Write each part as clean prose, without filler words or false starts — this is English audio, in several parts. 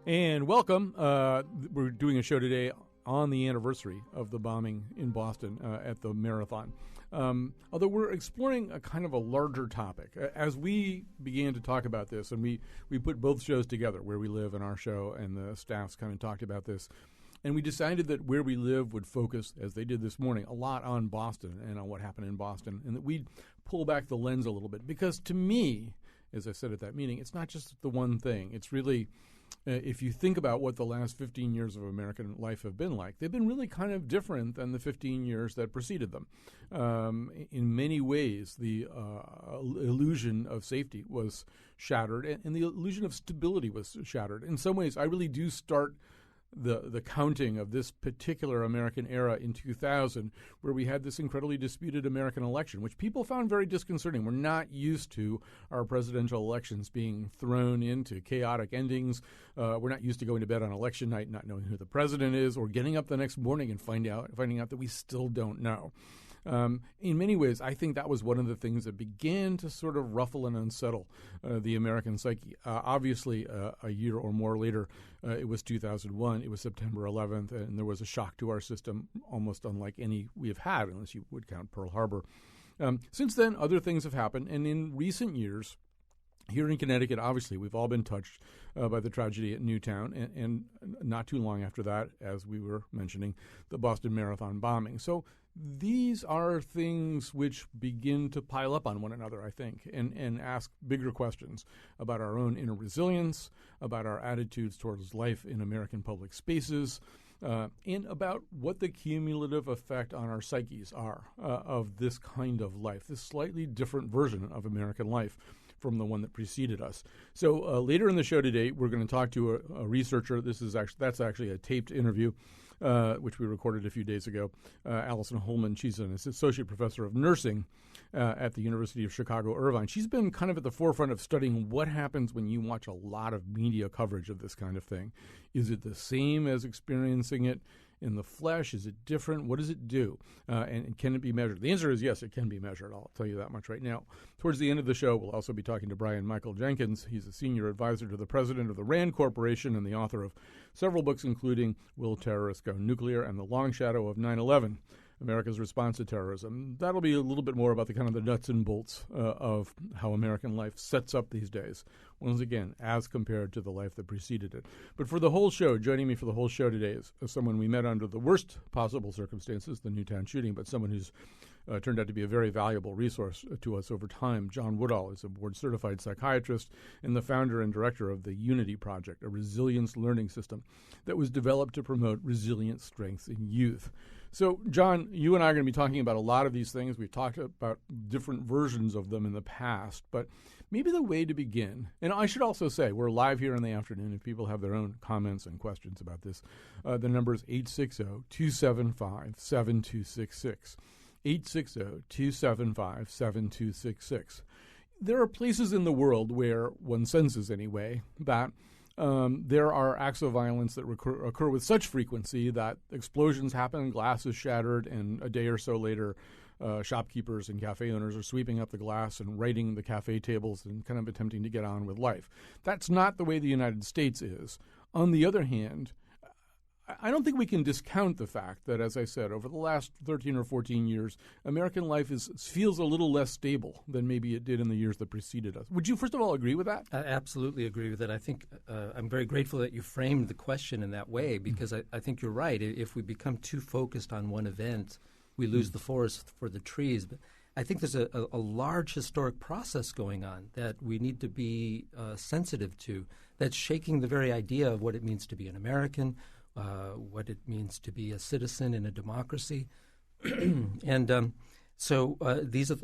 And welcome. We're doing a show today on the anniversary of the bombing in Boston at the Marathon. Although we're exploring a kind of a larger topic. As we began to talk about this, and we put both shows together, Where We Live and our show, and the staffs kind of talked about this, and we decided that Where We Live would focus, as they did this morning, a lot on Boston and on what happened in Boston, and that we'd pull back the lens a little bit. Because to me, as I said at that meeting, it's not just the one thing. It's really... if you think about what the last 15 years of American life have been like, they've been really kind of different than the 15 years that preceded them. In many ways, the illusion of safety was shattered, and the illusion of stability was shattered. In some ways, I really do start the counting of this particular American era in 2000, where we had this incredibly disputed American election, which people found very disconcerting. We're not used to our presidential elections being thrown into chaotic endings. We're not used to going to bed on election night not knowing who the president is, or getting up the next morning and finding out that we still don't know. In many ways, I think that was one of the things that began to sort of ruffle and unsettle the American psyche. Obviously, a year or more later, it was 2001. It was September 11th, and there was a shock to our system almost unlike any we have had, unless you would count Pearl Harbor. Since then, other things have happened, and in recent years, here in Connecticut, obviously, we've all been touched by the tragedy at Newtown, and not too long after that, as we were mentioning, the Boston Marathon bombing. So these are things which begin to pile up on one another, I think, and ask bigger questions about our own inner resilience, about our attitudes towards life in American public spaces, and about what the cumulative effect on our psyches are of this kind of life, this slightly different version of American life from the one that preceded us. So later in the show today, we're going to talk to a researcher. That's actually a taped interview, which we recorded a few days ago. Allison Holman, she's an associate professor of nursing at the University of Chicago, Irvine. She's been kind of at the forefront of studying what happens when you watch a lot of media coverage of this kind of thing. Is it the same as experiencing it in the flesh? Is it different? What does it do? And can it be measured? The answer is yes, it can be measured. I'll tell you that much right now. Towards the end of the show, we'll also be talking to Brian Michael Jenkins. He's a senior advisor to the president of the RAND Corporation and the author of several books, including Will Terrorists Go Nuclear and The Long Shadow of 9/11, America's Response to Terrorism. That'll be a little bit more about the kind of the nuts and bolts of how American life sets up these days, once again, as compared to the life that preceded it. But for the whole show, joining me for the whole show today is someone we met under the worst possible circumstances, the Newtown shooting, but someone who's turned out to be a very valuable resource to us over time. John Woodall is a board-certified psychiatrist and the founder and director of the Unity Project, a resilience learning system that was developed to promote resilient strengths in youth. So, John, you and I are going to be talking about a lot of these things. We've talked about different versions of them in the past, but maybe the way to begin, and I should also say we're live here in the afternoon if people have their own comments and questions about this. The number is 860-275-7266. 860-275-7266. There are places in the world where one senses, anyway, that there are acts of violence that occur with such frequency that explosions happen, glass is shattered, and a day or so later, shopkeepers and cafe owners are sweeping up the glass and righting the cafe tables and kind of attempting to get on with life. That's not the way the United States is. On the other hand, I don't think we can discount the fact that, as I said, over the last 13 or 14 years, American life feels a little less stable than maybe it did in the years that preceded us. Would you, first of all, agree with that? I absolutely agree with it. I think I'm very grateful that you framed the question in that way, because I think you're right. If we become too focused on one event, we lose the forest for the trees. But I think there's a large historic process going on that we need to be sensitive to, that's shaking the very idea of what it means to be an American, what it means to be a citizen in a democracy. And so these are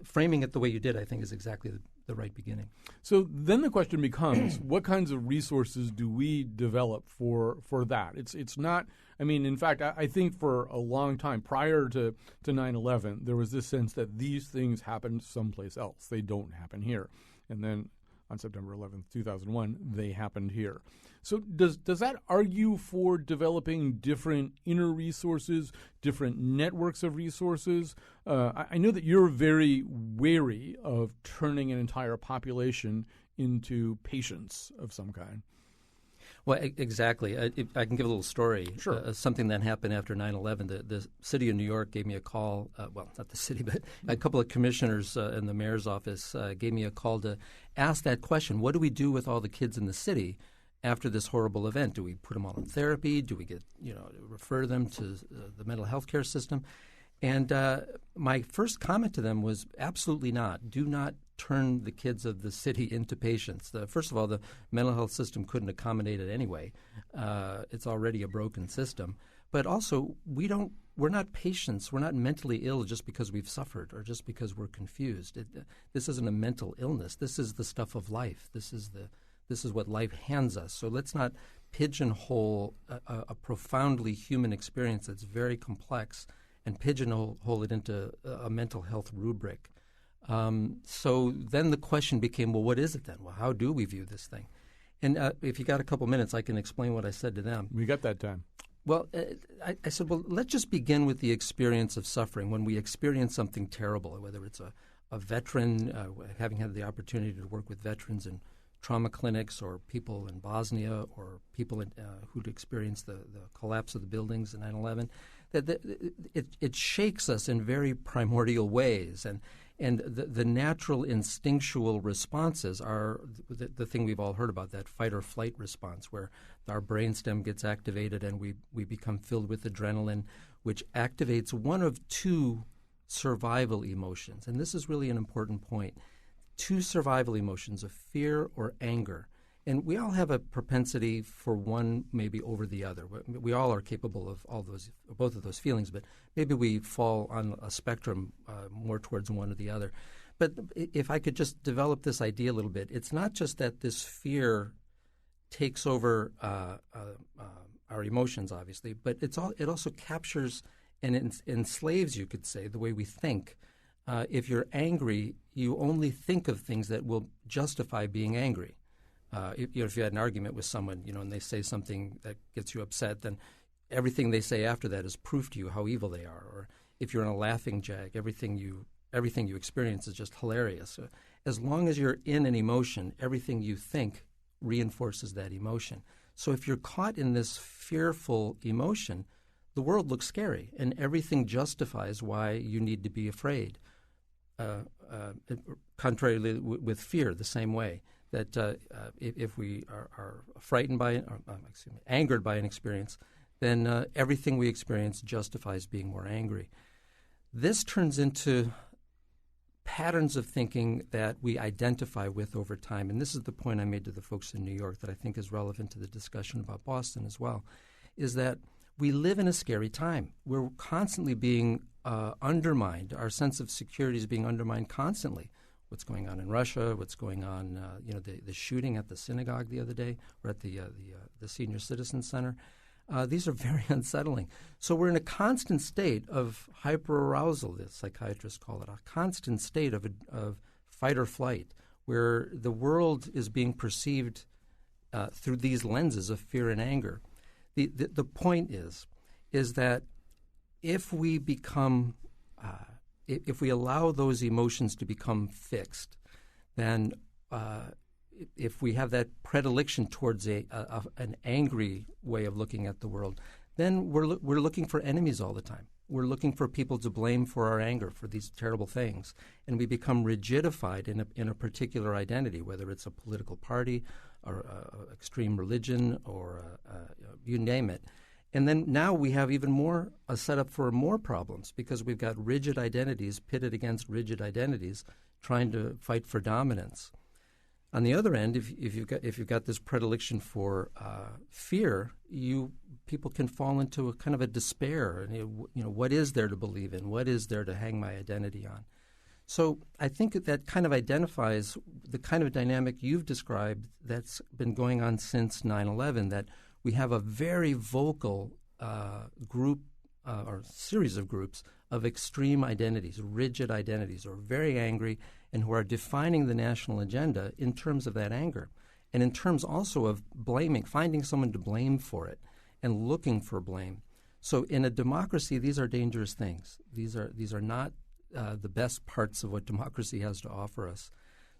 framing it the way you did, I think, is exactly the right beginning. So then the question becomes, what kinds of resources do we develop for that? It's not, I mean, in fact, I think for a long time prior to 9/11, there was this sense that these things happened someplace else. They don't happen here. And then on September 11th, 2001, they happened here. So does that argue for developing different inner resources, different networks of resources? I know that you're very wary of turning an entire population into patients of some kind. Well, exactly. I can give a little story. Sure. Something that happened after 9/11. The city of New York gave me a call. Well, not the city, but a couple of commissioners in the mayor's office gave me a call to ask that question. What do we do with all the kids in the city after this horrible event? Do we put them all in therapy? Do we refer them to the mental health care system? And my first comment to them was absolutely not. Do not turn the kids of the city into patients. First of all, the mental health system couldn't accommodate it anyway. It's already a broken system. But also, we're not patients. We're not mentally ill just because we've suffered or just because we're confused. This isn't a mental illness. This is the stuff of life. This is what life hands us. So let's not pigeonhole a profoundly human experience that's very complex and pigeonhole it into a mental health rubric. So then the question became, well, what is it then? Well, how do we view this thing? And if you got a couple minutes, I can explain what I said to them. We got that time. Well, I said, well, let's just begin with the experience of suffering. When we experience something terrible, whether it's a veteran, having had the opportunity to work with veterans in trauma clinics or people in Bosnia or people who'd experienced the collapse of the buildings in 9/11, it shakes us in very primordial ways. And the natural instinctual responses are the thing we've all heard about, that fight or flight response, where our brainstem gets activated and we become filled with adrenaline, which activates one of two survival emotions. And this is really an important point. Two survival emotions of fear or anger. And we all have a propensity for one maybe over the other. We all are capable of both of those feelings, but maybe we fall on a spectrum more towards one or the other. But if I could just develop this idea a little bit, it's not just that this fear takes over our emotions, obviously, but it also captures and enslaves, you could say, the way we think. If you're angry, you only think of things that will justify being angry. If you had an argument with someone, and they say something that gets you upset, then everything they say after that is proof to you how evil they are. Or if you're in a laughing jag, everything you experience is just hilarious. As long as you're in an emotion, everything you think reinforces that emotion. So if you're caught in this fearful emotion, the world looks scary, and everything justifies why you need to be afraid. Contrarily with fear, the same way. That if we are frightened by it, angered by an experience, then everything we experience justifies being more angry. This turns into patterns of thinking that we identify with over time. And this is the point I made to the folks in New York that I think is relevant to the discussion about Boston as well, is that we live in a scary time. We're constantly being undermined. Our sense of security is being undermined constantly. What's going on in Russia, what's going on, the shooting at the synagogue the other day, or at the Senior Citizen Center. These are very unsettling. So we're in a constant state of hyperarousal, the psychiatrists call it, a constant state of fight or flight, where the world is being perceived through these lenses of fear and anger. The point is that if we become if we allow those emotions to become fixed, then if we have that predilection towards an angry way of looking at the world, then we're looking for enemies all the time. We're looking for people to blame for our anger, for these terrible things, and we become rigidified in a particular identity, whether it's a political party or extreme religion or you name it. And then now we have even more a setup for more problems because we've got rigid identities pitted against rigid identities trying to fight for dominance. On the other end, if you've got this predilection for fear, people can fall into a kind of a despair. And what is there to believe in? What is there to hang my identity on? So I think that kind of identifies the kind of dynamic you've described that's been going on since 9/11. That we have a very vocal group or series of groups of extreme identities, rigid identities, who are very angry and who are defining the national agenda in terms of that anger and in terms also of blaming, finding someone to blame for it and looking for blame. So in a democracy, these are dangerous things. These are not the best parts of what democracy has to offer us.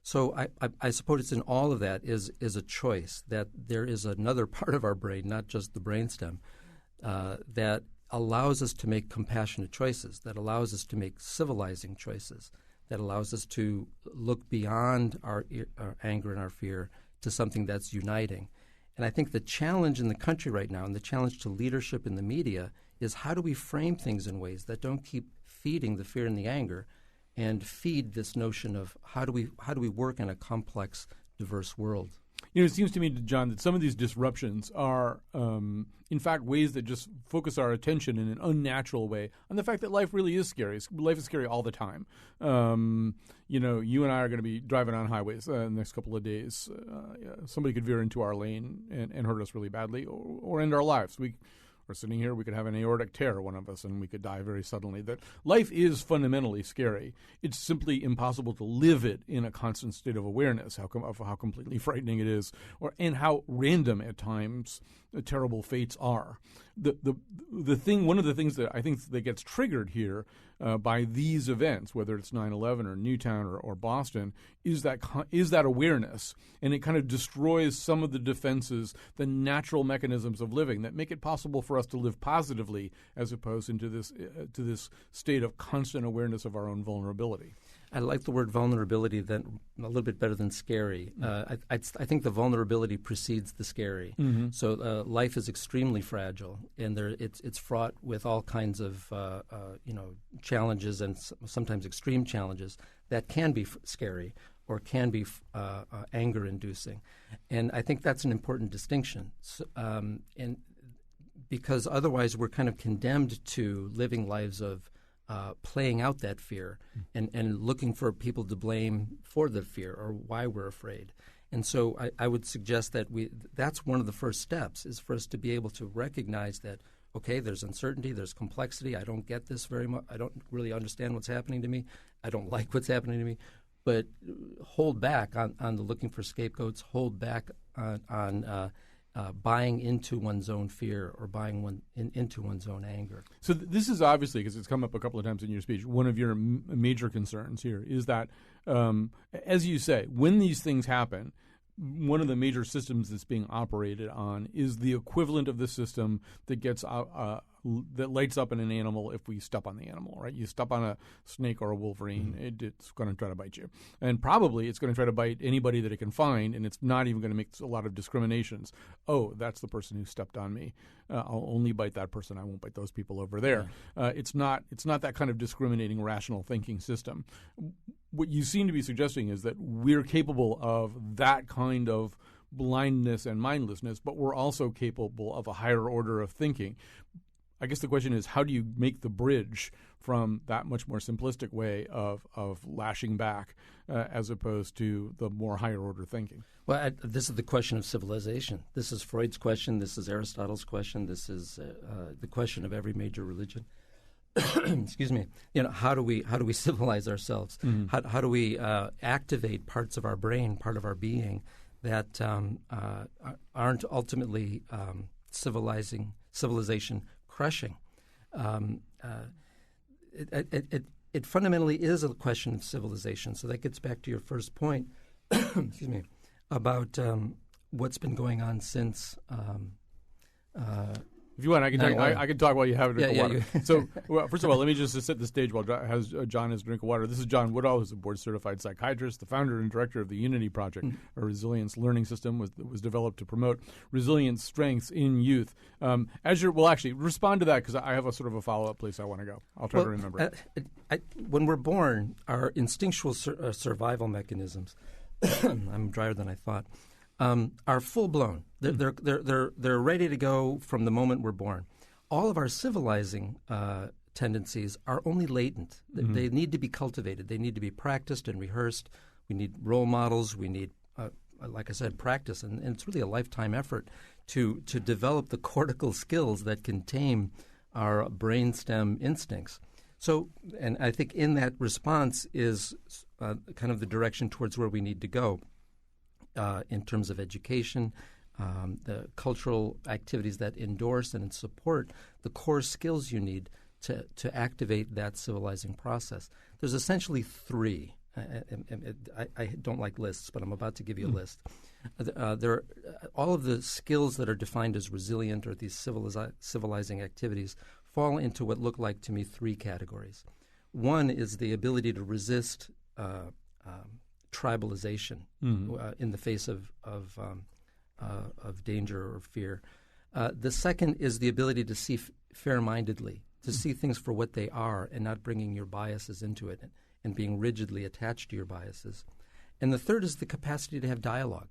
So I suppose it's in all of that is a choice, that there is another part of our brain, not just the brainstem, that allows us to make compassionate choices, that allows us to make civilizing choices, that allows us to look beyond our anger and our fear to something that's uniting. And I think the challenge in the country right now, and the challenge to leadership in the media, is how do we frame things in ways that don't keep feeding the fear and the anger, and feed this notion of how do we work in a complex, diverse world. It seems to me, John, that some of these disruptions are, in fact, ways that just focus our attention in an unnatural way on the fact that life really is scary. Life is scary all the time. You and I are going to be driving on highways in the next couple of days. Somebody could veer into our lane and hurt us really badly, or end our lives. We're sitting here, we could have an aortic tear, one of us, and we could die very suddenly. That life is fundamentally scary. It's simply impossible to live it in a constant state of awareness of how completely frightening it is, and how random at times terrible fates are. One of the things that I think that gets triggered here by these events, whether it's 9/11 or Newtown or Boston, is that awareness, and it kind of destroys some of the defenses, the natural mechanisms of living that make it possible for us to live positively, as opposed to this state of constant awareness of our own vulnerability. I like the word vulnerability a little bit better than scary. I think the vulnerability precedes the scary. Mm-hmm. So life is extremely fragile, and it's fraught with all kinds of challenges, and sometimes extreme challenges that can be scary or can be anger-inducing. And I think that's an important distinction. And because otherwise we're kind of condemned to living lives of playing out that fear and looking for people to blame for the fear or why we're afraid. And so I would suggest that that's one of the first steps, is for us to be able to recognize that, okay, there's uncertainty, there's complexity, I don't get this very much, I don't really understand what's happening to me, I don't like what's happening to me, but hold back on the looking for scapegoats, hold back on buying into one's own fear or buying into one's own anger. So this is obviously, because it's come up a couple of times in your speech, one of your major concerns here is that, as you say, when these things happen, one of the major systems that's being operated on is the equivalent of the system that gets that lights up in an animal if we step on the animal, right? You step on a snake or a wolverine, it's going to try to bite you. And probably it's going to try to bite anybody that it can find, and it's not even going to make a lot of discriminations. Oh, that's the person who stepped on me. I'll only bite that person. I won't bite those people over there. Yeah. It's not that kind of discriminating, rational thinking system. What you seem to be suggesting is that we're capable of that kind of blindness and mindlessness, but we're also capable of a higher order of thinking. I guess the question is, how do you make the bridge from that much more simplistic way of lashing back as opposed to the more higher order thinking? Well, this is the question of civilization. This is Freud's question. This is Aristotle's question. This is the question of every major religion. Excuse me. How do we civilize ourselves? Mm-hmm. How do we activate parts of our brain, part of our being that aren't ultimately civilization crushing? It fundamentally is a question of civilization. So that gets back to your first point, excuse me, about what's been going on since. If you want, I can talk while you have a drink of water. Yeah. So, first of all, let me just set the stage while John has a drink of water. This is John Woodall, who's a board-certified psychiatrist, the founder and director of the Unity Project, a resilience learning system that was developed to promote resilience strengths in youth. Actually, respond to that, because I have a sort of a follow-up place I want to go. I'll try to remember. When we're born, our instinctual survival mechanisms, I'm drier than I thought, are full blown. They're ready to go from the moment we're born. All of our civilizing tendencies are only latent. Mm-hmm. They need to be cultivated. They need to be practiced and rehearsed. We need role models. We need, like I said, practice, and it's really a lifetime effort to develop the cortical skills that can tame our brainstem instincts. So, and I think in that response is kind of the direction towards where we need to go. In terms of education, the cultural activities that endorse and support the core skills you need to activate that civilizing process. There's essentially three, I don't like lists, but I'm about to give you a list. There are all of the skills that are defined as resilient or these civilizing activities fall into what look like to me three categories. One is the ability to resist tribalization in the face of danger or fear. The second is the ability to see fair-mindedly, to see things for what they are and not bringing your biases into it and being rigidly attached to your biases. And the third is the capacity to have dialogue,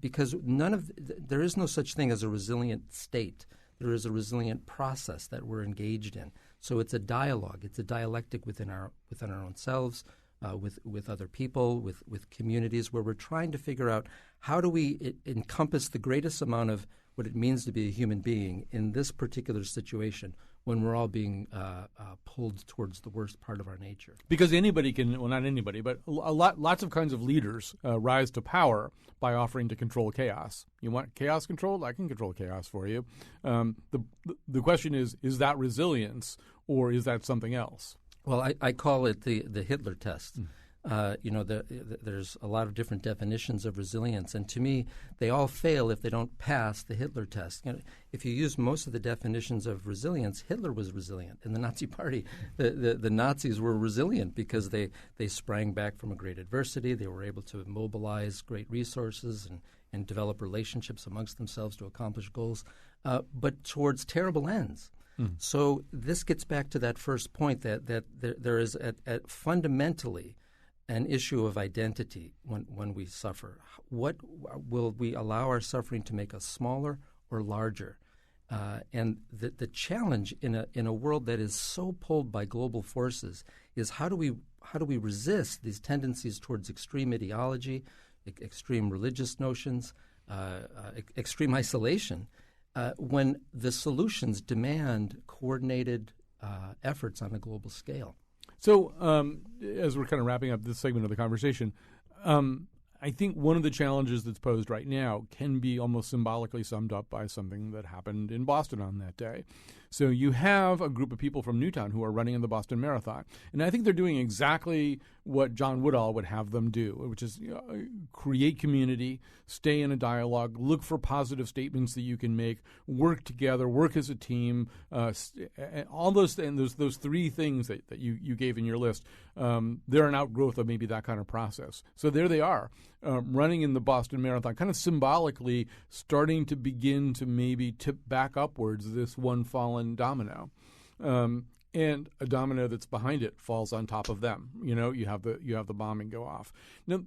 because there is no such thing as a resilient state. There is a resilient process that we're engaged in. So it's a dialogue. It's a dialectic within our own selves, with other people, with communities, where we're trying to figure out how do we encompass the greatest amount of what it means to be a human being in this particular situation when we're all being pulled towards the worst part of our nature. Because anybody can, well, not anybody, but lots of kinds of leaders rise to power by offering to control chaos. You want chaos controlled? I can control chaos for you. The question is that resilience or is that something else? Well, I call it the Hitler test. There's a lot of different definitions of resilience, and to me, they all fail if they don't pass the Hitler test. If you use most of the definitions of resilience, Hitler was resilient. In the Nazi Party, the Nazis were resilient because they sprang back from a great adversity. They were able to mobilize great resources and develop relationships amongst themselves to accomplish goals, but towards terrible ends. So this gets back to that first point that there is fundamentally an issue of identity when we suffer. What will we allow our suffering to make us smaller or larger? And the challenge in a world that is so pulled by global forces is how do we resist these tendencies towards extreme ideology, extreme religious notions, extreme isolation, when the solutions demand coordinated efforts on a global scale. So as we're kind of wrapping up this segment of the conversation, I think one of the challenges that's posed right now can be almost symbolically summed up by something that happened in Boston on that day. So you have a group of people from Newtown who are running in the Boston Marathon. And I think they're doing exactly what John Woodall would have them do, which is create community, stay in a dialogue, look for positive statements that you can make, work together, work as a team, all those three things that you gave in your list. They're an outgrowth of maybe that kind of process. So there they are, running in the Boston Marathon, kind of symbolically starting to begin to maybe tip back upwards this one fallen domino. And a domino that's behind it falls on top of them. You have the bombing go off. Now,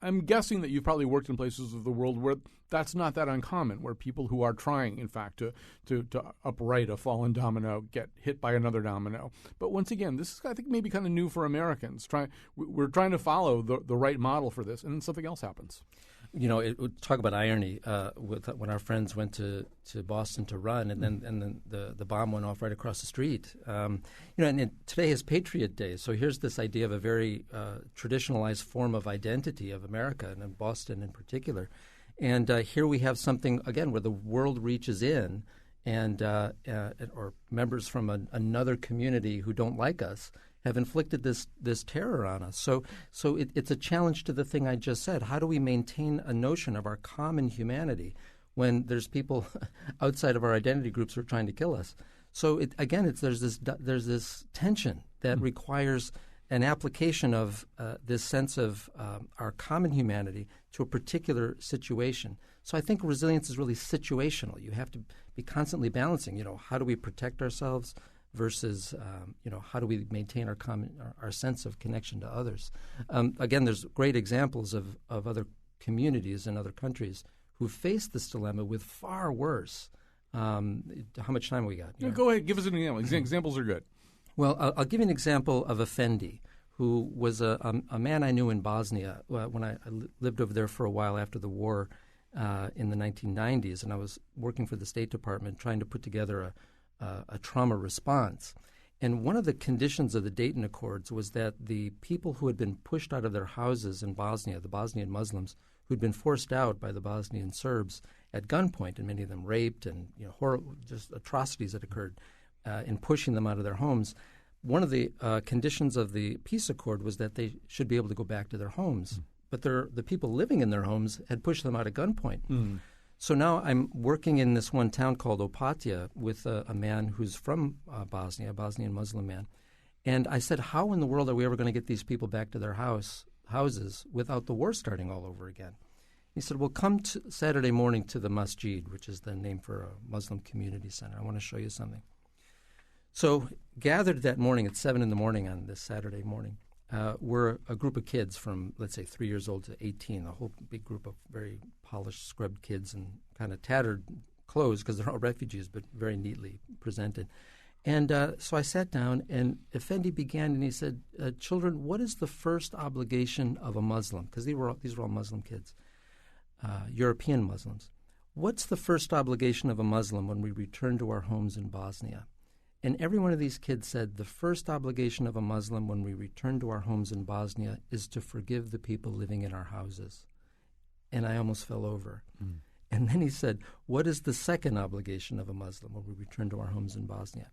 I'm guessing that you've probably worked in places of the world where that's not that uncommon, where people who are trying, in fact, to upright a fallen domino get hit by another domino. But once again, this is, I think, maybe kind of new for Americans. We're trying to follow the right model for this, and then something else happens. Talk about irony. When our friends went to Boston to run, and then the bomb went off right across the street. And today is Patriot Day, so here's this idea of a very traditionalized form of identity of America, and in Boston in particular. And here we have something again where the world reaches in, and or members from another community who don't like us have inflicted this terror on us. So it's a challenge to the thing I just said. How do we maintain a notion of our common humanity when there's people outside of our identity groups who are trying to kill us? So there's this tension that requires an application of this sense of our common humanity to a particular situation. So I think resilience is really situational. You have to be constantly balancing. How do we protect ourselves versus how do we maintain our sense of connection to others? Again, there's great examples of other communities in other countries who faced this dilemma with far worse. How much time we got? Go ahead, give us an example. Examples are good. Well, I'll give you an example of Effendi, who was a man I knew in Bosnia when I lived over there for a while after the war in the 1990s, and I was working for the State Department trying to put together a trauma response. And one of the conditions of the Dayton Accords was that the people who had been pushed out of their houses in Bosnia, the Bosnian Muslims, who'd been forced out by the Bosnian Serbs at gunpoint, and many of them raped, and horrible, just atrocities that occurred in pushing them out of their homes, one of the conditions of the peace accord was that they should be able to go back to their homes. But the people living in their homes had pushed them out at gunpoint. So now I'm working in this one town called Opatija with a man who's from Bosnia, a Bosnian Muslim man. And I said, how in the world are we ever going to get these people back to their houses without the war starting all over again? He said, well, come Saturday morning to the masjid, which is the name for a Muslim community center. I want to show you something. So gathered that morning at 7 in the morning on this Saturday morning were a group of kids from, let's say, 3 years old to 18, a whole big group of very polished, scrubbed kids in kind of tattered clothes because they're all refugees, but very neatly presented. And so I sat down, and Effendi began, and he said, children, what is the first obligation of a Muslim? Because these were all Muslim kids, European Muslims. What's the first obligation of a Muslim when we return to our homes in Bosnia? And every one of these kids said, the first obligation of a Muslim when we return to our homes in Bosnia is to forgive the people living in our houses. And I almost fell over. And then he said, what is the second obligation of a Muslim when we return to our homes in Bosnia?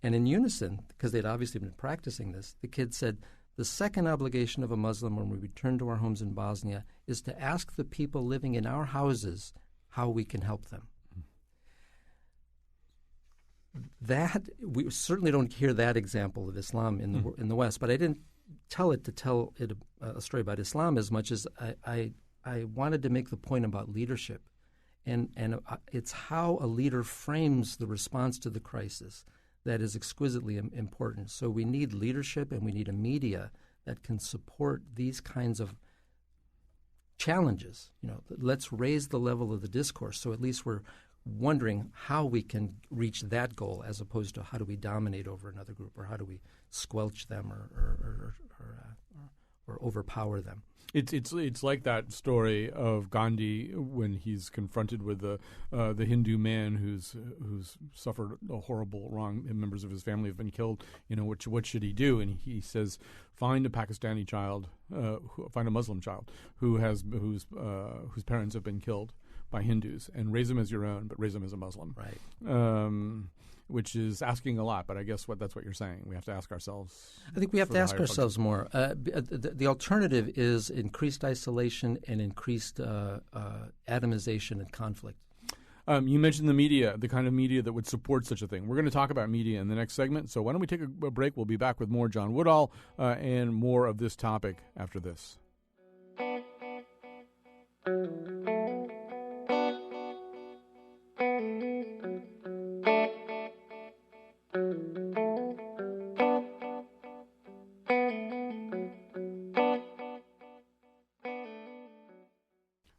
And in unison, because they'd obviously been practicing this, the kids said, the second obligation of a Muslim when we return to our homes in Bosnia is to ask the people living in our houses how we can help them. That we certainly don't hear that example of Islam in the West, but I didn't tell it a story about Islam as much as I wanted to make the point about leadership, and it's how a leader frames the response to the crisis that is exquisitely important. So we need leadership, and we need a media that can support these kinds of challenges. Let's raise the level of the discourse, so at least we're wondering how we can reach that goal as opposed to how do we dominate over another group or how do we squelch them or overpower them. It's like that story of Gandhi when he's confronted with the Hindu man who's suffered a horrible wrong. Members of his family have been killed. What should he do? And he says, find a Pakistani child, find a Muslim child whose parents have been killed by Hindus, and raise them as your own, but raise them as a Muslim. Right. Which is asking a lot, but I guess that's what you're saying. We have to ask ourselves. I think we have to ask ourselves more. The alternative is increased isolation and increased atomization and conflict. You mentioned the media, the kind of media that would support such a thing. We're going to talk about media in the next segment, so why don't we take a break? We'll be back with more John Woodall and more of this topic after this.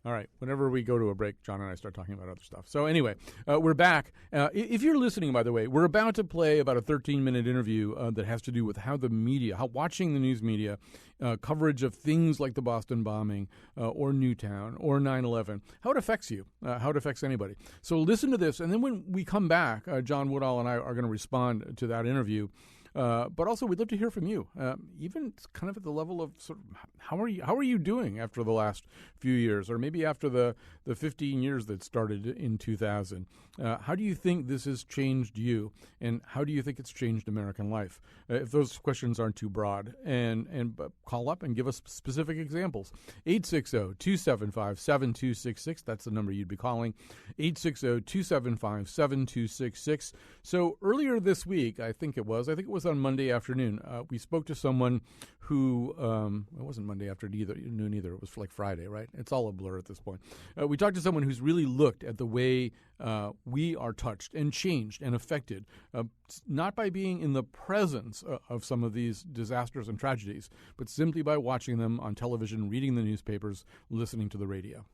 All right. Whenever we go to a break, John and I start talking about other stuff. So anyway, we're back. If you're listening, by the way, we're about to play about a 13-minute interview that has to do with how the media, how watching the news media, coverage of things like the Boston bombing or Newtown or 9/11, how it affects you, how it affects anybody. So listen to this, and then when we come back, John Woodall and I are going to respond to that interview. But also, we'd love to hear from you, even kind of at the level of sort of how are you doing after the last few years, or maybe after the 15 years that started in 2000. How do you think this has changed you, and how do you think it's changed American life? If those questions aren't too broad, and call up and give us specific examples. 860-275-7266. That's the number you'd be calling. 860-275-7266. So earlier this week, I think it was on Monday afternoon, we spoke to someone who, it wasn't Monday afternoon either. It was like Friday, right? It's all a blur at this point. We talked to someone who's really looked at the way we are touched and changed and affected, not by being in the presence of some of these disasters and tragedies, but simply by watching them on television, reading the newspapers, listening to the radio.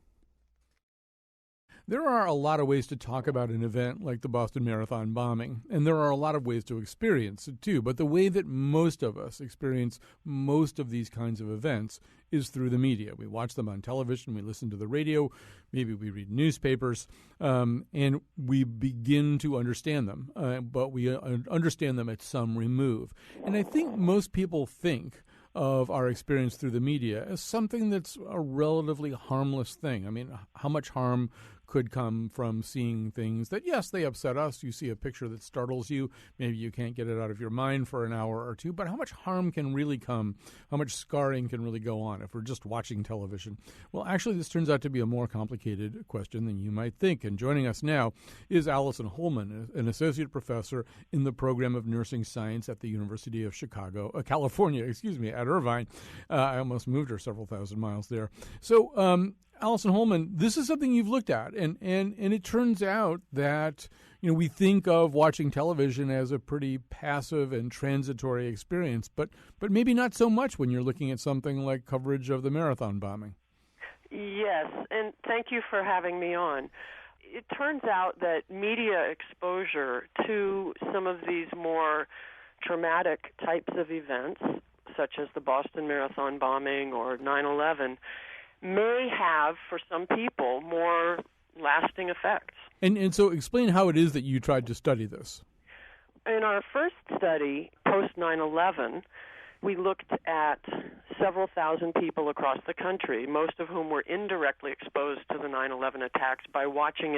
There are a lot of ways to talk about an event like the Boston Marathon bombing, and there are a lot of ways to experience it too. But the way that most of us experience most of these kinds of events is through the media. We watch them on television, we listen to the radio, maybe we read newspapers, and we begin to understand them. But we understand them at some remove. And I think most people think of our experience through the media as something that's a relatively harmless thing. I mean, how much harm could come from seeing things that, yes, they upset us. You see a picture that startles you. Maybe you can't get it out of your mind for an hour or two. But how much harm can really come? How much scarring can really go on if we're just watching television? Well, actually, this turns out to be a more complicated question than you might think. And joining us now is Allison Holman, an associate professor in the program of nursing science at the University of California, at Irvine. I almost moved her several thousand miles there. So, Allison Holman, this is something you've looked at, and it turns out that we think of watching television as a pretty passive and transitory experience, but maybe not so much when you're looking at something like coverage of the Marathon bombing. Yes, and thank you for having me on. It turns out that media exposure to some of these more traumatic types of events, such as the Boston Marathon bombing or 9/11, may have, for some people, more lasting effects. And so explain how it is that you tried to study this. In our first study, post 9/11, we looked at several thousand people across the country, most of whom were indirectly exposed to the 9/11 attacks by watching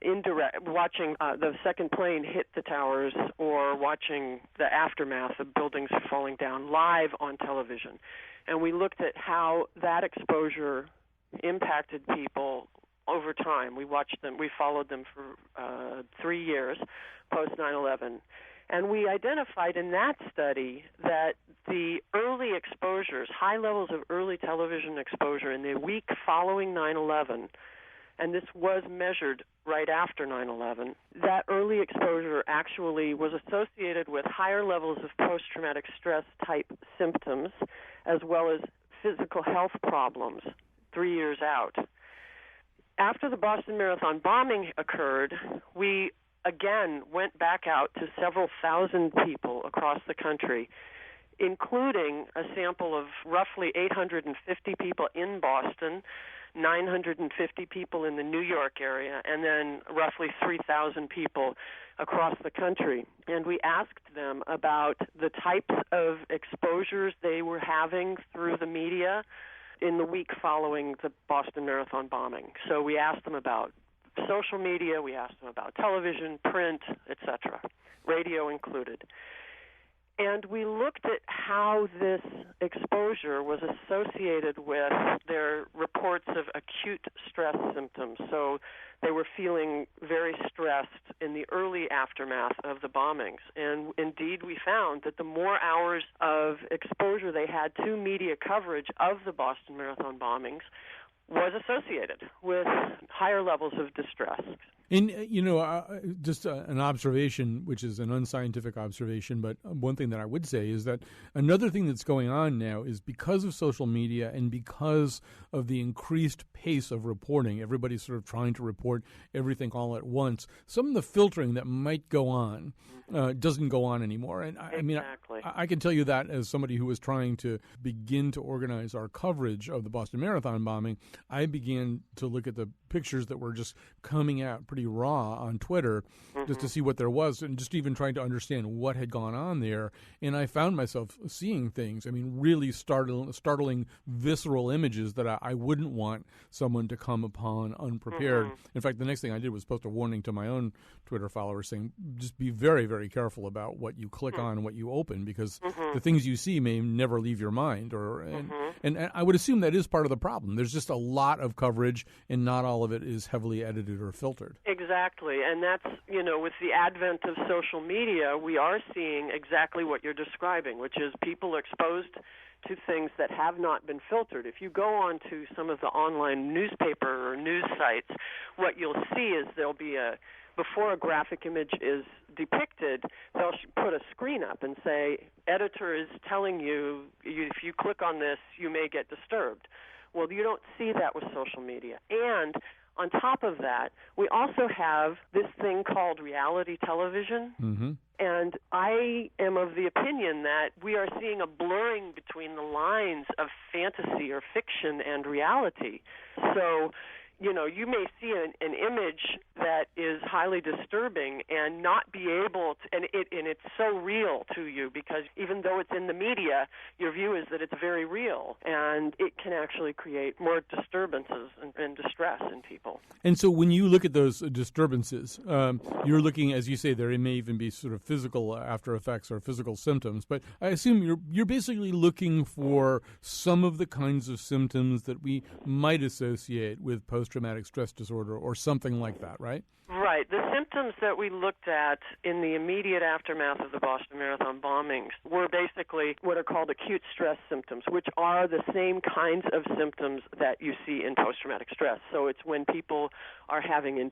the second plane hit the towers or watching the aftermath of buildings falling down live on television. And we looked at how that exposure impacted people over time. We followed them for 3 years post 9/11. And we identified in that study that the early exposures, high levels of early television exposure in the week following 9/11, and this was measured right after 9/11, that early exposure actually was associated with higher levels of post-traumatic stress type symptoms, as well as physical health problems 3 years out. After the Boston Marathon bombing occurred, we again went back out to several thousand people across the country, including a sample of roughly 850 people in Boston, 950 people in the New York area, and then roughly 3,000 people across the country. And we asked them about the types of exposures they were having through the media in the week following the Boston Marathon bombing. So we asked them about social media, we asked them about television, print, etc., radio included. And we looked at how this exposure was associated with their reports of acute stress symptoms. So they were feeling very stressed in the early aftermath of the bombings. And indeed, we found that the more hours of exposure they had to media coverage of the Boston Marathon bombings was associated with higher levels of distress. And, just an observation, which is an unscientific observation, but one thing that I would say is that another thing that's going on now is because of social media and because of the increased pace of reporting, everybody's sort of trying to report everything all at once, some of the filtering that might go on doesn't go on anymore. And I can tell you that as somebody who was trying to begin to organize our coverage of the Boston Marathon bombing, I began to look at the pictures that were just coming out pretty raw on Twitter just to see what there was and just even trying to understand what had gone on there. And I found myself seeing things, really startling visceral images that I wouldn't want someone to come upon unprepared. In fact, the next thing I did was post a warning to my own Twitter followers saying, just be very, very careful about what you click on and what you open, because the things you see may never leave your mind. And I would assume that is part of the problem. There's just a lot of coverage, and not all of it is heavily edited or filtered. Exactly, and that's, with the advent of social media, we are seeing exactly what you're describing, which is people exposed to things that have not been filtered. If you go on to some of the online newspaper or news sites, what you'll see is there'll be before a graphic image is depicted, they'll put a screen up and say, editor is telling you, if you click on this, you may get disturbed. Well, you don't see that with social media. And on top of that, we also have this thing called reality television. And I am of the opinion that we are seeing a blurring between the lines of fantasy or fiction and reality. So you may see an image that is highly disturbing and not be able to, and it's so real to you because even though it's in the media, your view is that it's very real, and it can actually create more disturbances and distress in people. And so when you look at those disturbances, you're looking, as you say, there may even be sort of physical after effects or physical symptoms, but I assume you're basically looking for some of the kinds of symptoms that we might associate with post-traumatic stress disorder or something like that, right? Right. The symptoms that we looked at in the immediate aftermath of the Boston Marathon bombings were basically what are called acute stress symptoms, which are the same kinds of symptoms that you see in post-traumatic stress. So it's when people are having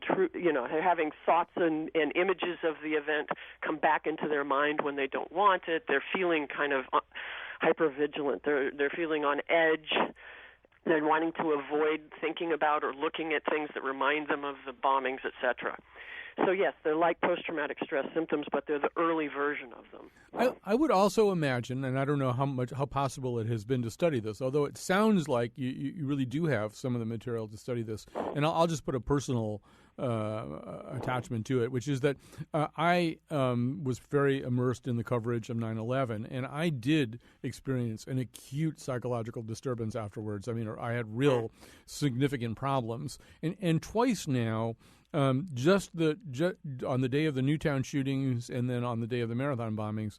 having thoughts and images of the event come back into their mind when they don't want it. They're feeling kind of hypervigilant. They're feeling on edge. They're wanting to avoid thinking about or looking at things that remind them of the bombings, etc. So yes, they're like post-traumatic stress symptoms, but they're the early version of them. I would also imagine, and I don't know how possible it has been to study this, although it sounds like you really do have some of the material to study this. And I'll just put a personal attachment to it, which is that I was very immersed in the coverage of 9/11, and I did experience an acute psychological disturbance afterwards. I mean, I had real significant problems, and twice now. Just on the day of the Newtown shootings and then on the day of the Marathon bombings,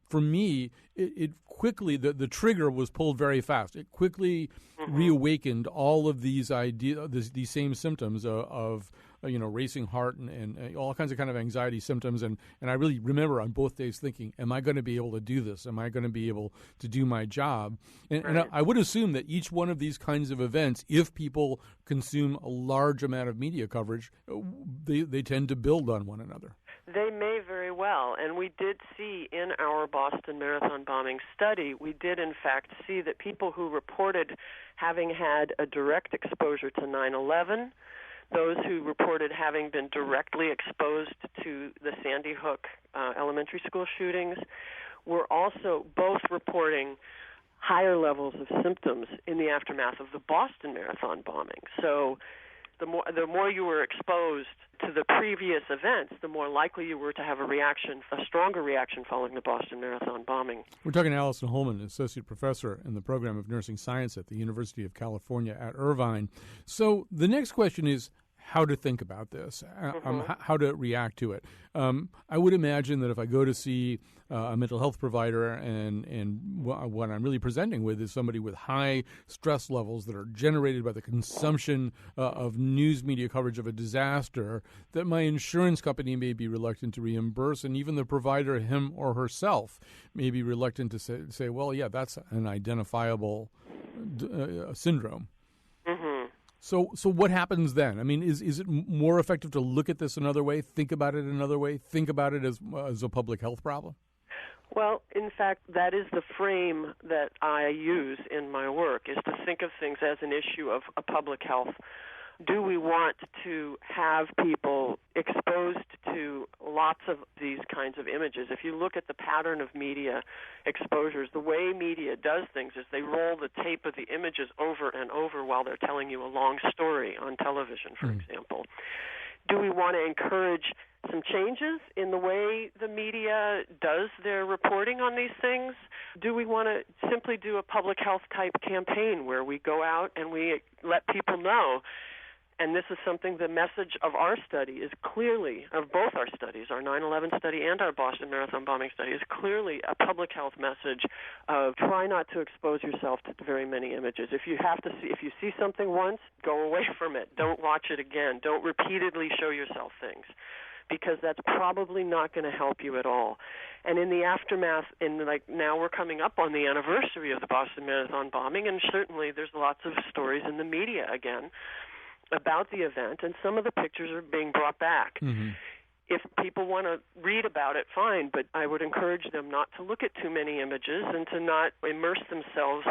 for me, it quickly, the trigger was pulled very fast. It quickly reawakened all of these these same symptoms of racing heart and all kinds of kind of anxiety symptoms. And I really remember on both days thinking, am I going to be able to do this? Am I going to be able to do my job? And I would assume that each one of these kinds of events, if people consume a large amount of media coverage, they tend to build on one another. They may very well, and we did see in our Boston Marathon bombing study, we did in fact see that people who reported having had a direct exposure to 9/11, those who reported having been directly exposed to the Sandy Hook elementary school shootings, were also both reporting higher levels of symptoms in the aftermath of the Boston Marathon bombing. So the more you were exposed to the previous events, the more likely you were to have a stronger reaction following the Boston Marathon bombing. We're talking to Allison Holman, Associate Professor in the Program of Nursing Science at the University of California at Irvine. So the next question is how to think about this, how to react to it. I would imagine that if I go to see a mental health provider and what I'm really presenting with is somebody with high stress levels that are generated by the consumption of news media coverage of a disaster, that my insurance company may be reluctant to reimburse, and even the provider, him or herself, may be reluctant to say well, yeah, that's an identifiable syndrome. So what happens then? I mean, is it more effective to look at this another way, think about it another way, think about it as a public health problem? Well, in fact, that is the frame that I use in my work, is to think of things as an issue of a public health. Do we want to have people exposed to lots of these kinds of images? If you look at the pattern of media exposures, the way media does things is they roll the tape of the images over and over while they're telling you a long story on television, for example. Do we want to encourage some changes in the way the media does their reporting on these things? Do we want to simply do a public health type campaign where we go out and we let people know? And this is something, the message of our study is clearly, of both our studies, our 9/11 study and our Boston Marathon bombing study, is clearly a public health message of try not to expose yourself to very many images. If you see something once, go away from it. Don't watch it again. Don't repeatedly show yourself things, because that's probably not going to help you at all. And in the aftermath, now we're coming up on the anniversary of the Boston Marathon bombing, and certainly there's lots of stories in the media again about the event, and some of the pictures are being brought back. If people want to read about it, fine, but I would encourage them not to look at too many images and to not immerse themselves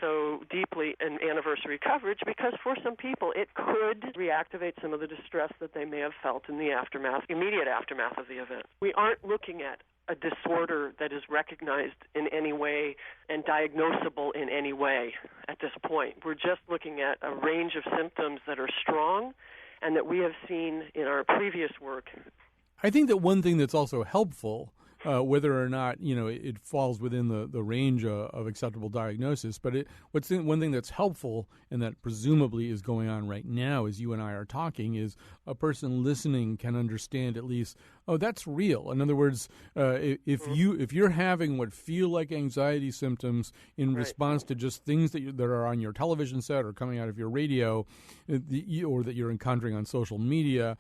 so deeply in anniversary coverage, because for some people it could reactivate some of the distress that they may have felt in the immediate aftermath of the event. We aren't looking at a disorder that is recognized in any way and diagnosable in any way at this point. We're just looking at a range of symptoms that are strong and that we have seen in our previous work. I think that one thing that's also helpful, whether or not it falls within the range of acceptable diagnosis, but one thing that's helpful and that presumably is going on right now as you and I are talking is a person listening can understand at least, oh, that's real. In other words, if you're having what feel like anxiety symptoms in response to just things that are on your television set or coming out of your radio, or that you're encountering on social media,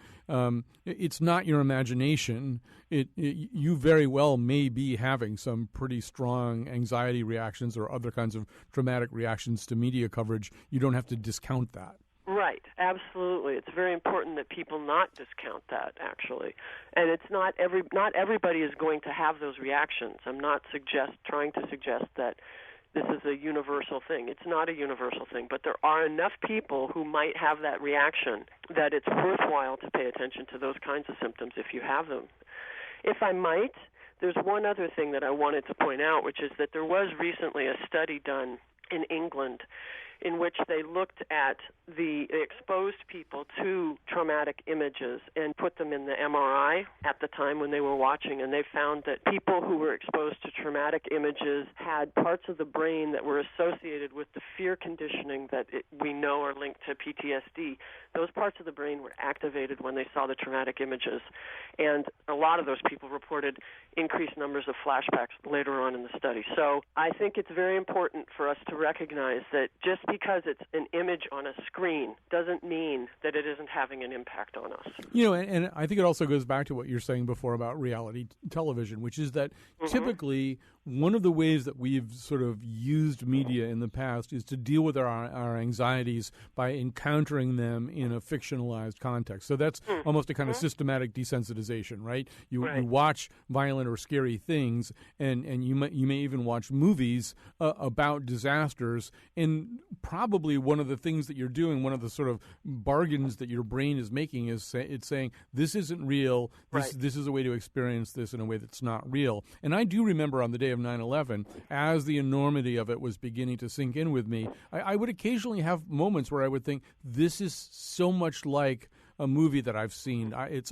it's not your imagination. You very well may be having some pretty strong anxiety reactions or other kinds of traumatic reactions to media coverage. You don't have to discount that. Right, absolutely. It's very important that people not discount that, actually. And it's not everybody is going to have those reactions. I'm not trying to suggest that this is a universal thing. It's not a universal thing, but there are enough people who might have that reaction that it's worthwhile to pay attention to those kinds of symptoms if you have them. If I might, there's one other thing that I wanted to point out, which is that there was recently a study done in England in which they looked at exposed people to traumatic images and put them in the MRI at the time when they were watching, and they found that people who were exposed to traumatic images had parts of the brain that were associated with the fear conditioning that we know are linked to PTSD. Those parts of the brain were activated when they saw the traumatic images, and a lot of those people reported increased numbers of flashbacks later on in the study. So I think it's very important for us to recognize that just because it's an image on a screen doesn't mean that it isn't having an impact on us. And I think it also goes back to what you're saying before about reality television, which is that typically one of the ways that we've sort of used media in the past is to deal with our anxieties by encountering them in a fictionalized context. So that's almost a kind of systematic desensitization, right? You watch violent or scary things, and you may even watch movies about disasters, and probably one of the things that you're doing, one of the sort of bargains that your brain is making is it's saying, this isn't real, this is a way to experience this in a way that's not real. And I do remember on the day of 9/11, as the enormity of it was beginning to sink in with me, I would occasionally have moments where I would think, this is so much like a movie that I've seen. I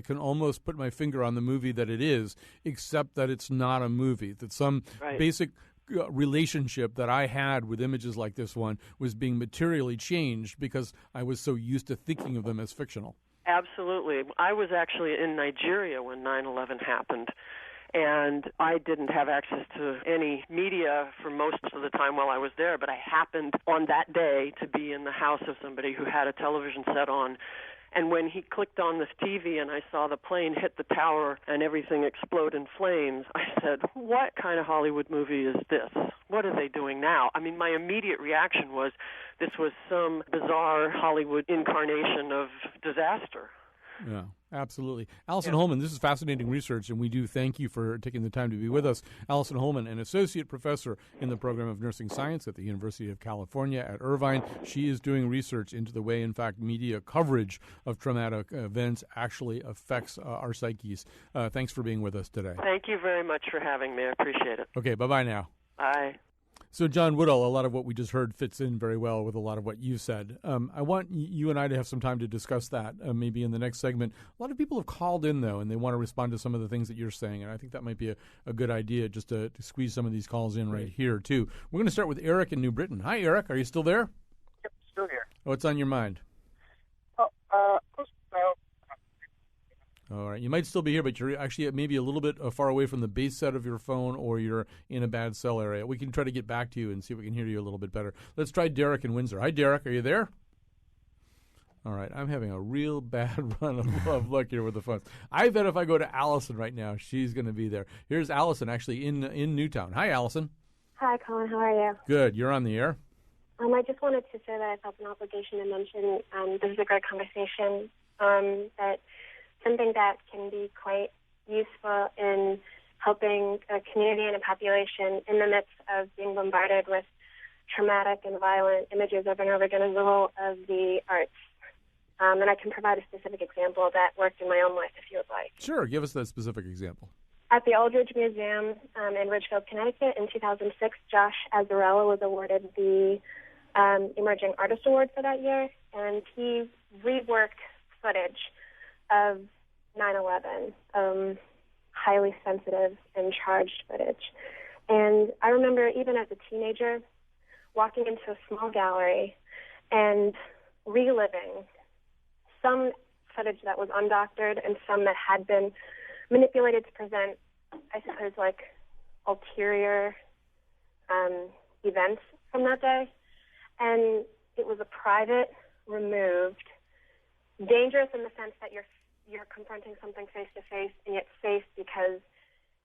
can almost put my finger on the movie that it is, except that it's not a movie, that some basic relationship that I had with images like this one was being materially changed because I was so used to thinking of them as fictional. Absolutely. I was actually in Nigeria when 9/11 happened, and I didn't have access to any media for most of the time while I was there, but I happened on that day to be in the house of somebody who had a television set on. And when he clicked on this TV and I saw the plane hit the tower and everything explode in flames, I said, what kind of Hollywood movie is this? What are they doing now? I mean, my immediate reaction was this was some bizarre Hollywood incarnation of disaster. Yeah, absolutely. Alison Holman, this is fascinating research, and we do thank you for taking the time to be with us. Alison Holman, an associate professor in the program of nursing science at the University of California at Irvine. She is doing research into the way, in fact, media coverage of traumatic events actually affects our psyches. Thanks for being with us today. Thank you very much for having me. I appreciate it. Okay, bye-bye now. Bye. So, John Woodall, a lot of what we just heard fits in very well with a lot of what you said. I want you and I to have some time to discuss that, maybe in the next segment. A lot of people have called in, though, and they want to respond to some of the things that you're saying, and I think that might be a good idea just to squeeze some of these calls in right here, too. We're going to start with Eric in New Britain. Hi, Eric. Are you still there? Yep, still here. What's on your mind? All right. You might still be here, but you're actually maybe a little bit far away from the base set of your phone, or you're in a bad cell area. We can try to get back to you and see if we can hear you a little bit better. Let's try Derek in Windsor. Hi, Derek. Are you there? All right. I'm having a real bad run of luck here with the phones. I bet if I go to Allison right now, she's going to be there. Here's Allison, actually, in Newtown. Hi, Allison. Hi, Colin. How are you? Good. You're on the air. I just wanted to say that I felt an obligation to mention this is a great conversation, that something that can be quite useful in helping a community and a population in the midst of being bombarded with traumatic and violent images over and over again is the role of the arts. And I can provide a specific example that worked in my own life if you would like. Sure. Give us that specific example. At the Aldridge Museum in Ridgefield, Connecticut in 2006, Josh Azzarello was awarded the Emerging Artist Award for that year, and he reworked footage of 9/11, highly sensitive and charged footage. And I remember even as a teenager walking into a small gallery and reliving some footage that was undoctored and some that had been manipulated to present, I suppose, like ulterior events from that day. And it was a private, removed, dangerous in the sense that you're confronting something face to face, and yet safe because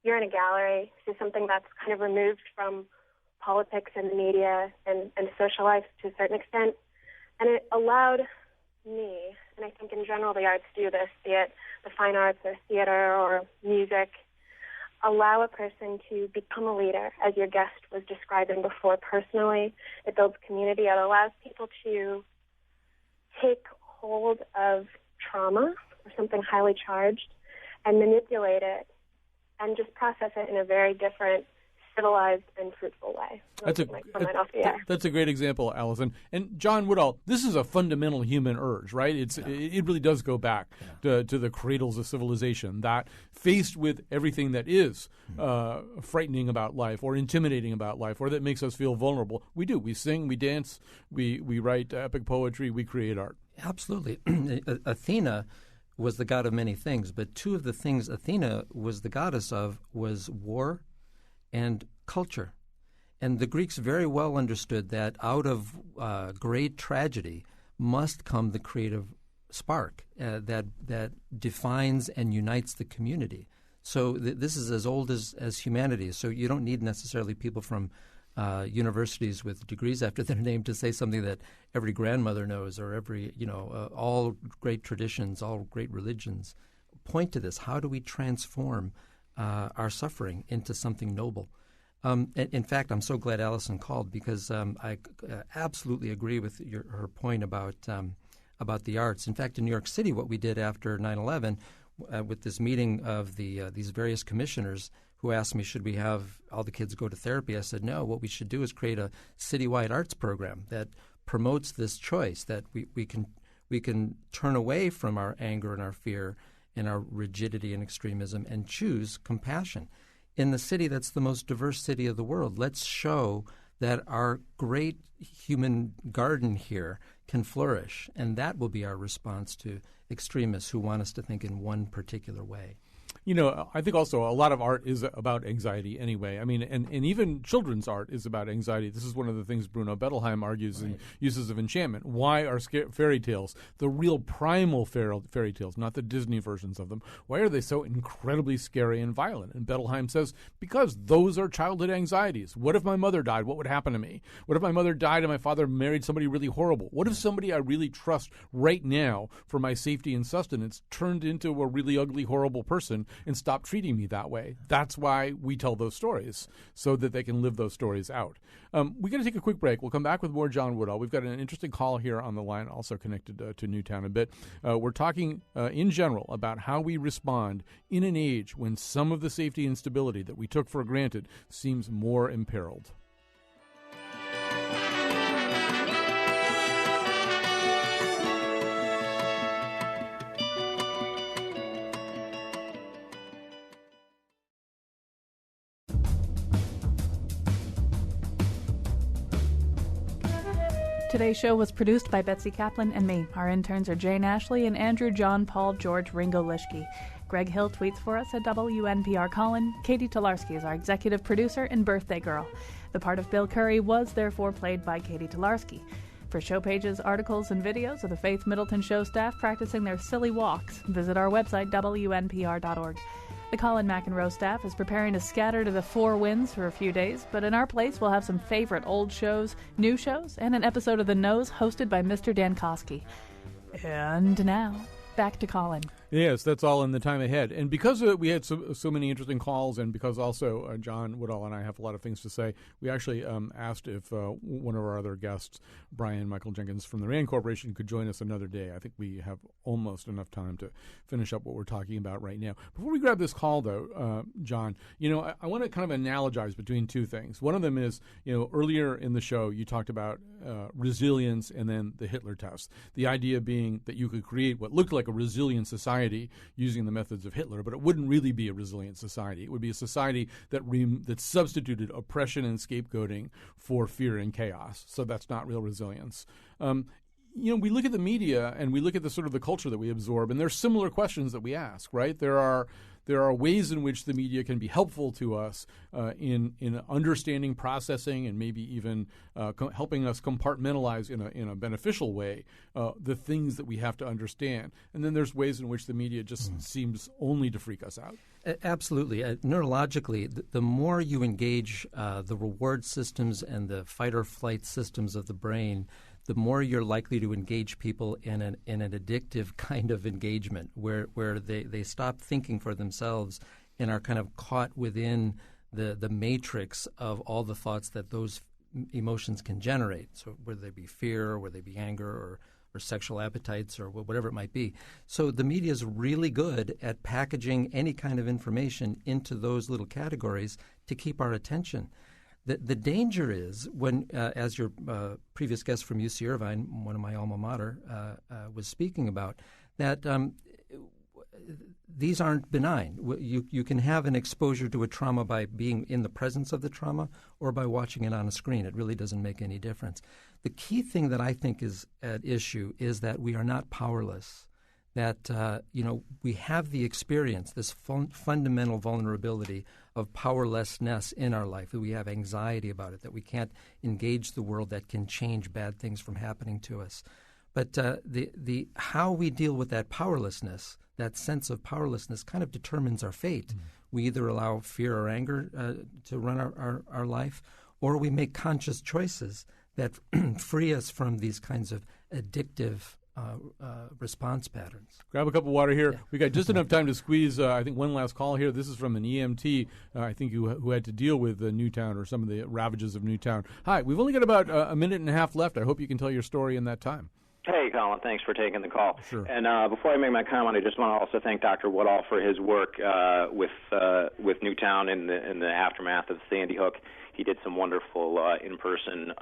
you're in a gallery. So something that's kind of removed from politics and the media and social life to a certain extent. And it allowed me, and I think in general the arts do this, be it the fine arts or theater or music, allow a person to become a leader, as your guest was describing before personally. It builds community. It allows people to take hold of trauma or something highly charged and manipulate it and just process it in a very different, civilized and fruitful way. That's a great example, Allison. And John Woodall, this is a fundamental human urge, right? It really does go back to the cradles of civilization, that faced with everything that is frightening about life or intimidating about life or that makes us feel vulnerable, we do. We sing, we dance, we write epic poetry, we create art. Absolutely. Athena was the god of many things, but two of the things Athena was the goddess of was war and culture. And the Greeks very well understood that out of great tragedy must come the creative spark that defines and unites the community. So this is as old as humanity. So you don't need necessarily people from universities with degrees after their name to say something that every grandmother knows, or every, all great traditions, all great religions point to this. How do we transform our suffering into something noble? In fact, I'm so glad Allison called, because I absolutely agree with her point about the arts. In fact, in New York City, what we did after 9/11 with this meeting of these various commissioners who asked me, should we have all the kids go to therapy? I said, no, what we should do is create a citywide arts program that promotes this choice, that we can turn away from our anger and our fear and our rigidity and extremism and choose compassion. In the city that's the most diverse city of the world, let's show that our great human garden here can flourish, and that will be our response to extremists who want us to think in one particular way. I think also a lot of art is about anxiety anyway. I mean, and even children's art is about anxiety. This is one of the things Bruno Bettelheim argues in Uses of Enchantment. Why are fairy tales, the real primal fairy tales, not the Disney versions of them, why are they so incredibly scary and violent? And Bettelheim says, because those are childhood anxieties. What if my mother died? What would happen to me? What if my mother died and my father married somebody really horrible? What if somebody I really trust right now for my safety and sustenance turned into a really ugly, horrible person and stop treating me that way? That's why we tell those stories, so that they can live those stories out. We're going to take a quick break. We'll come back with more John Woodall. We've got an interesting call here on the line, also connected to Newtown a bit. We're talking in general about how we respond in an age when some of the safety and stability that we took for granted seems more imperiled. Today's show was produced by Betsy Kaplan and me. Our interns are Jane Ashley and Andrew John Paul George Ringo Lischke. Greg Hill tweets for us at WNPR Colin. Katie Tolarski is our executive producer and birthday girl. The part of Bill Curry was therefore played by Katie Tolarski. For show pages, articles, and videos of the Faith Middleton show staff practicing their silly walks, visit our website, WNPR.org. The Colin McEnroe staff is preparing to scatter to the four winds for a few days, but in our place we'll have some favorite old shows, new shows, and an episode of The Nose hosted by Mr. Dan Koski. And now, back to Colin. Yes, that's all in the time ahead. And because we had so many interesting calls, and because also John Woodall and I have a lot of things to say, we actually asked if one of our other guests, Brian Michael Jenkins from the RAND Corporation, could join us another day. I think we have almost enough time to finish up what we're talking about right now. Before we grab this call, though, John, I want to kind of analogize between two things. One of them is, earlier in the show, you talked about resilience and then the Hitler test. The idea being that you could create what looked like a resilient society using the methods of Hitler, but it wouldn't really be a resilient society. It would be a society that substituted oppression and scapegoating for fear and chaos. So that's not real resilience. We look at the media and we look at the sort of the culture that we absorb, and there's similar questions that we ask, right? There are ways in which the media can be helpful to us in understanding, processing, and maybe even helping us compartmentalize in a beneficial way the things that we have to understand. And then there's ways in which the media just seems only to freak us out. Absolutely. Neurologically, the more you engage the reward systems and the fight or flight systems of the brain, the more you're likely to engage people in an addictive kind of engagement where they stop thinking for themselves and are kind of caught within the matrix of all the thoughts that those emotions can generate. So whether they be fear, or whether they be anger, or sexual appetites, or whatever it might be. So the media is really good at packaging any kind of information into those little categories to keep our attention. The danger is when, as your previous guest from UC Irvine, one of my alma mater, was speaking about, that these aren't benign. You can have an exposure to a trauma by being in the presence of the trauma or by watching it on a screen. It really doesn't make any difference. The key thing that I think is at issue is that we are not powerless, that we have the experience, this fundamental vulnerability of powerlessness in our life, that we have anxiety about it, that we can't engage the world that can change bad things from happening to us. But the how we deal with that powerlessness, that sense of powerlessness, kind of determines our fate. Mm-hmm. We either allow fear or anger to run our life, or we make conscious choices that free us from these kinds of addictive response patterns. Grab a cup of water here. Yeah. We got just enough time to squeeze, I think, one last call here. This is from an EMT, I think, who had to deal with Newtown or some of the ravages of Newtown. Hi, we've only got about a minute and a half left. I hope you can tell your story in that time. Hey, Colin. Thanks for taking the call. Sure. And before I make my comment, I just want to also thank Dr. Woodall for his work with Newtown in the aftermath of Sandy Hook. He did some wonderful in-person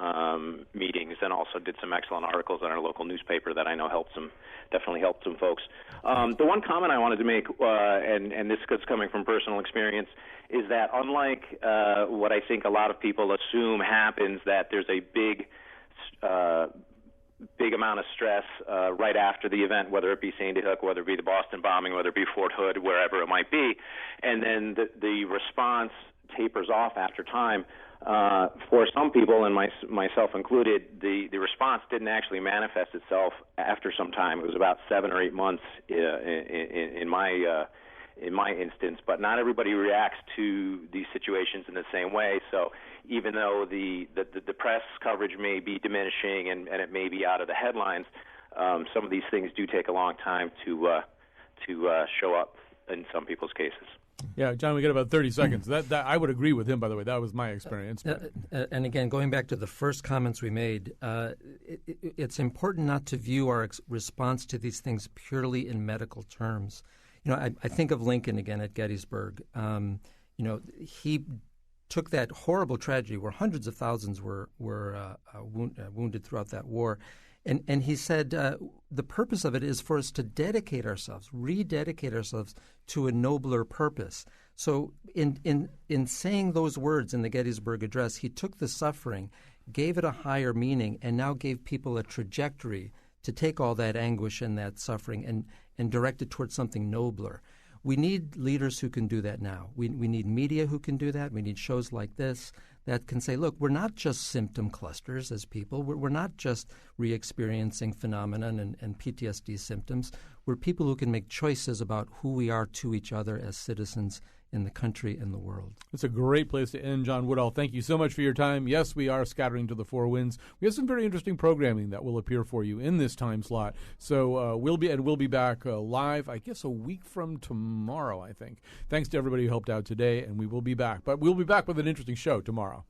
meetings and also did some excellent articles in our local newspaper that I know definitely helped some folks. The one comment I wanted to make, and this is coming from personal experience, is that unlike what I think a lot of people assume happens, that there's a big amount of stress right after the event, whether it be Sandy Hook, whether it be the Boston bombing, whether it be Fort Hood, wherever it might be, and then the response tapers off after time. For some people, and myself included, the response didn't actually manifest itself after some time. It was about 7 or 8 months in my instance, but not everybody reacts to these situations in the same way. So even though the press coverage may be diminishing and it may be out of the headlines, some of these things do take a long time to show up in some people's cases. Yeah, John, we got about 30 seconds. That I would agree with him, by the way. That was my experience. And again, going back to the first comments we made, it's important not to view our response to these things purely in medical terms. I think of Lincoln again at Gettysburg. He took that horrible tragedy where hundreds of thousands were wounded throughout that war, and he said the purpose of it is for us to rededicate ourselves to a nobler purpose. So in saying those words in the Gettysburg Address, he took the suffering, gave it a higher meaning, and now gave people a trajectory to take all that anguish and that suffering and direct it towards something nobler. We need leaders who can do that now. We need media who can do that. We need shows like this that can say, look, we're not just symptom clusters as people. We're not just re-experiencing phenomenon and PTSD symptoms. We're people who can make choices about who we are to each other as citizens in the country and the world. It's a great place to end. John Woodall, thank you so much for your time. Yes, we are scattering to the four winds. We have some very interesting programming that will appear for you in this time slot. So we'll be back live, I guess, a week from tomorrow, I think. Thanks to everybody who helped out today, and we will be back. But we'll be back with an interesting show tomorrow.